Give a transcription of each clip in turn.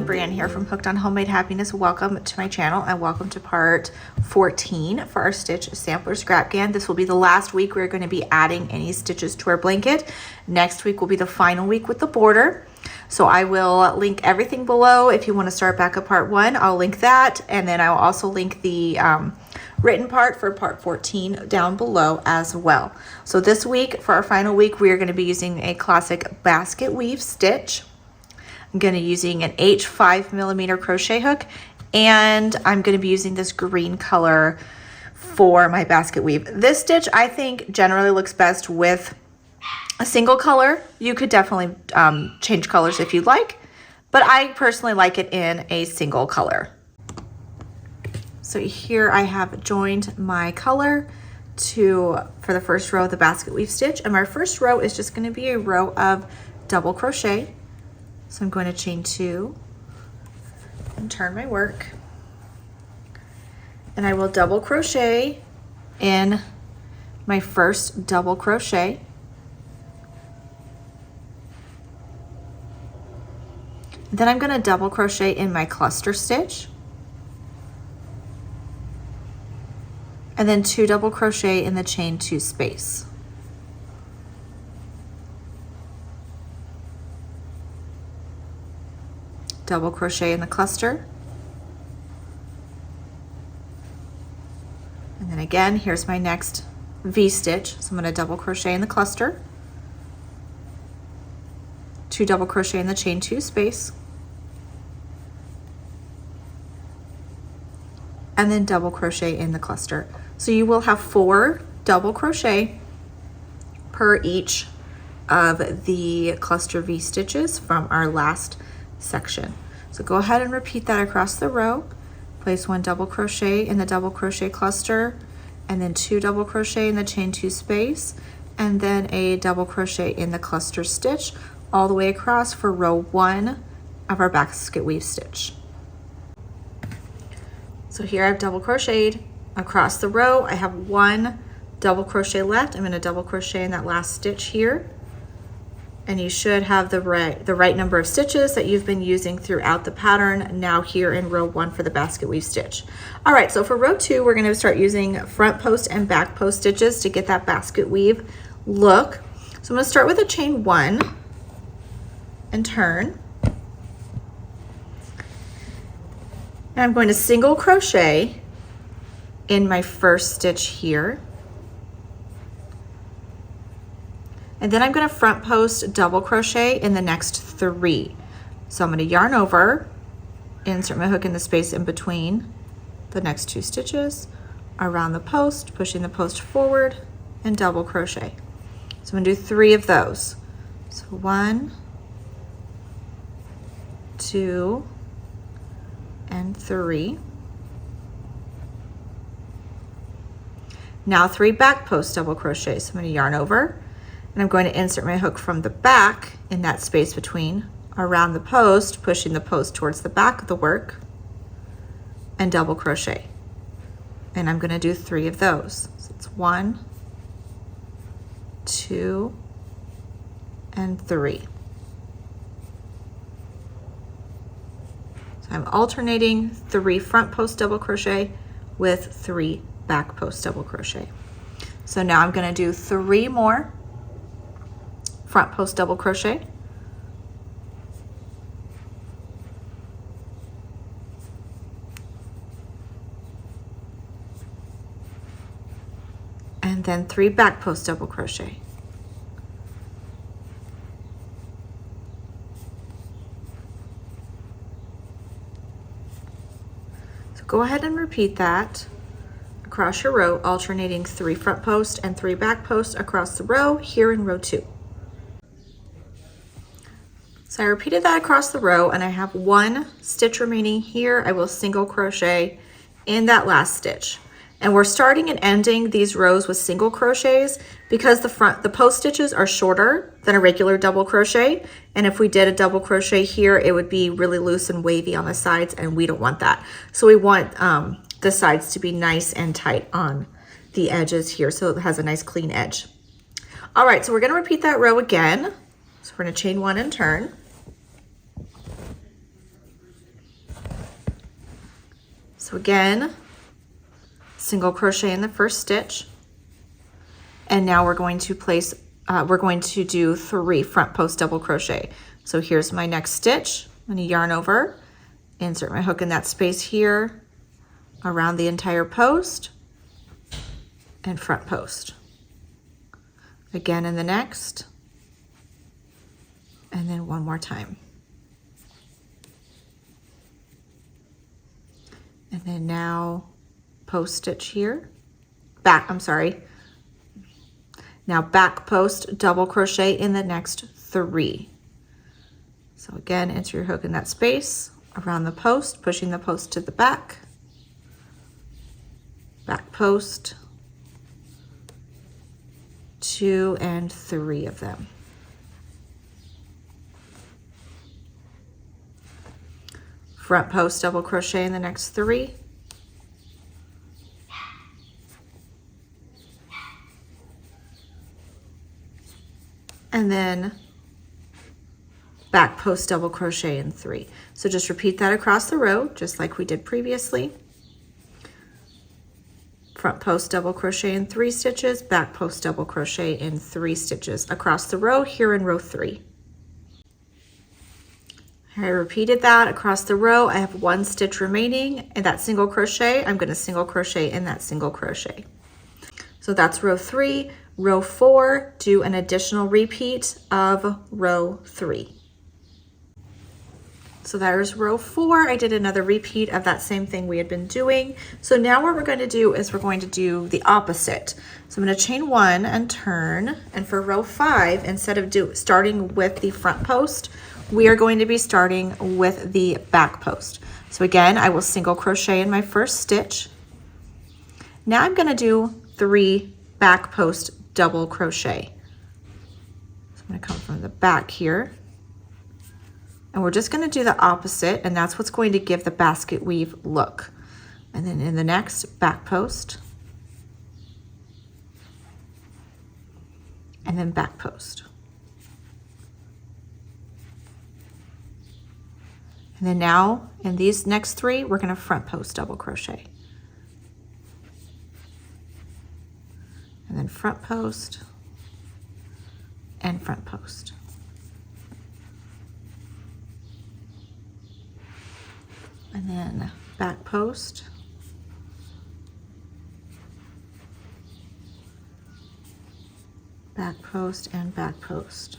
Brian here from Hooked on Homemade Happiness. Welcome to my channel and welcome to part 14 for our stitch sampler Scrapghan. This will be the last week we're going to be adding any stitches to our blanket. Next week will be the final week with the border. So I will link everything below. If you want to start back at part 1, I'll link that, and then I will also link the written part for part 14 down below as well. So this week, for our final week, we are going to be using a classic Basketweave Stitch. I'm going to be using an H5mm crochet hook, and I'm going to be using this green color for my basket weave. This stitch I think generally looks best with a single color. You could definitely change colors if you'd like, but I personally like it in a single color. So here I have joined my color for the first row of the basket weave stitch, and my first row is just going to be a row of double crochet. So I'm going to chain 2 and turn my work, and I will double crochet in my first double crochet. Then I'm going to double crochet in my cluster stitch, and then 2 double crochet in the chain 2 space. Double crochet in the cluster, and then again here's my next V-stitch. So I'm going to double crochet in the cluster, 2 double crochet in the chain 2 space, and then double crochet in the cluster. So you will have 4 double crochet per each of the cluster V stitches from our last section. So go ahead and repeat that across the row. Place 1 double crochet in the double crochet cluster, and then 2 double crochet in the chain 2 space, and then a double crochet in the cluster stitch all the way across for row 1 of our basket weave stitch. So here I've double crocheted across the row. I have 1 double crochet left. I'm going to double crochet in that last stitch here, and you should have the right number of stitches that you've been using throughout the pattern now here in row 1 for the basket weave stitch. All right, so for row 2, we're going to start using front post and back post stitches to get that basket weave look. So I'm going to start with a chain 1 and turn. And I'm going to single crochet in my first stitch here. And then I'm going to front post double crochet in the next 3. So I'm going to yarn over, insert my hook in the space in between the next 2 stitches, around the post, pushing the post forward, and double crochet. So I'm going to do 3 of those. So 1, 2, and 3. Now 3 back post double crochet. So I'm going to yarn over, and I'm going to insert my hook from the back in that space between, around the post, pushing the post towards the back of the work, and double crochet. And I'm going to do 3 of those. So it's 1, 2, and 3. So I'm alternating 3 front post double crochet with 3 back post double crochet. So now I'm going to do 3 more front post double crochet, and then 3 back post double crochet. So go ahead and repeat that across your row, alternating 3 front post and 3 back post across the row here in row 2. So I repeated that across the row, and I have 1 stitch remaining here. I will single crochet in that last stitch. And we're starting and ending these rows with single crochets because the post stitches are shorter than a regular double crochet. And if we did a double crochet here, it would be really loose and wavy on the sides, and we don't want that. So we want the sides to be nice and tight on the edges here, so it has a nice clean edge. All right, so we're gonna repeat that row again. So we're gonna chain 1 and turn. So again, single crochet in the first stitch. And now we're going to do 3 front post double crochet. So here's my next stitch. I'm gonna yarn over, insert my hook in that space here, around the entire post, and front post. Again in the next, and then one more time. And then now post stitch here, now back post double crochet in the next 3. So again, enter your hook in that space around the post, pushing the post to the back post, 2 and 3 of them. Front post double crochet in the next 3. And then back post double crochet in 3. So just repeat that across the row, just like we did previously. Front post double crochet in 3 stitches, back post double crochet in 3 stitches across the row here in row 3. I repeated that across the row. I have 1 stitch remaining, and that single crochet, I'm going to single crochet in that single crochet. So that's row 3. Row 4, do an additional repeat of row 3. So there's row 4. I did another repeat of that same thing we had been doing. So now what we're going to do is we're going to do the opposite. So I'm going to chain 1 and turn, and for row 5, instead of starting with the front post, we are going to be starting with the back post. So again, I will single crochet in my first stitch. Now I'm going to do 3 back post double crochet. So I'm going to come from the back here, and we're just going to do the opposite, and that's what's going to give the basket weave look. And then in the next, back post, and then back post. And then now in these next 3, we're going to front post double crochet. And then front post and front post. And then back post. Back post and back post.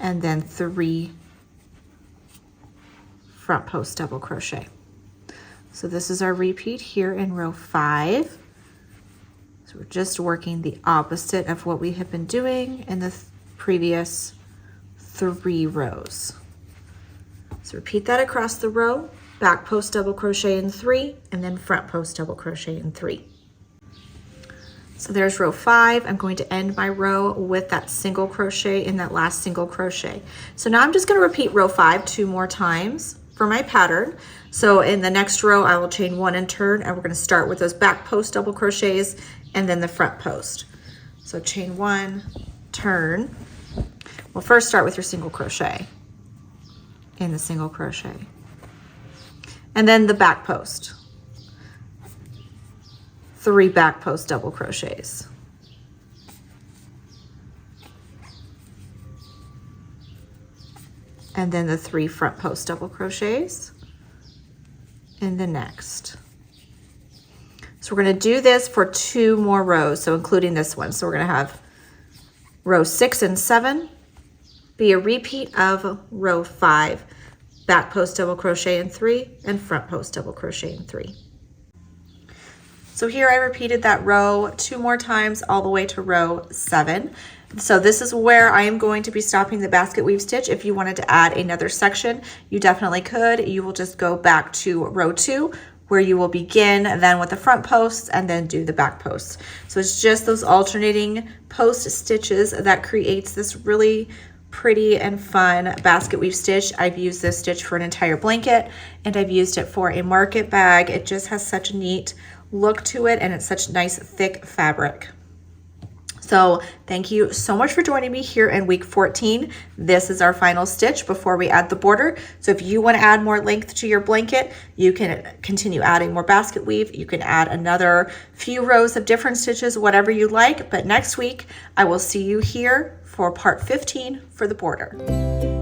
And then 3 front post double crochet. So this is our repeat here in row 5. So we're just working the opposite of what we have been doing in the previous 3 rows. So repeat that across the row, back post double crochet in 3, and then front post double crochet in 3. So there's row 5. I'm going to end my row with that single crochet in that last single crochet. So now I'm just going to repeat row 5 2 more times for my pattern. So in the next row, I will chain 1 and turn, and we're going to start with those back post double crochets and then the front post. So chain 1, turn. Well, first start with your single crochet in the single crochet, and then the back post. 3 back post double crochets. And then the 3 front post double crochets in the next. So we're going to do this for 2 more rows, so including this one. So we're going to have row 6 and 7 be a repeat of row 5, back post double crochet in 3 and front post double crochet in 3. So here I repeated that row 2 more times all the way to row 7. So this is where I am going to be stopping the basket weave stitch. If you wanted to add another section, you definitely could. You will just go back to row 2, where you will begin then with the front posts and then do the back posts. So it's just those alternating post stitches that creates this really pretty and fun basket weave stitch. I've used this stitch for an entire blanket, and I've used it for a market bag. It just has such a neat look to it, and it's such nice thick fabric. So thank you so much for joining me here in week 14. This is our final stitch before we add the border. So if you want to add more length to your blanket, you can continue adding more basket weave. You can add another few rows of different stitches, whatever you like. But next week, I will see you here for part 15 for the border.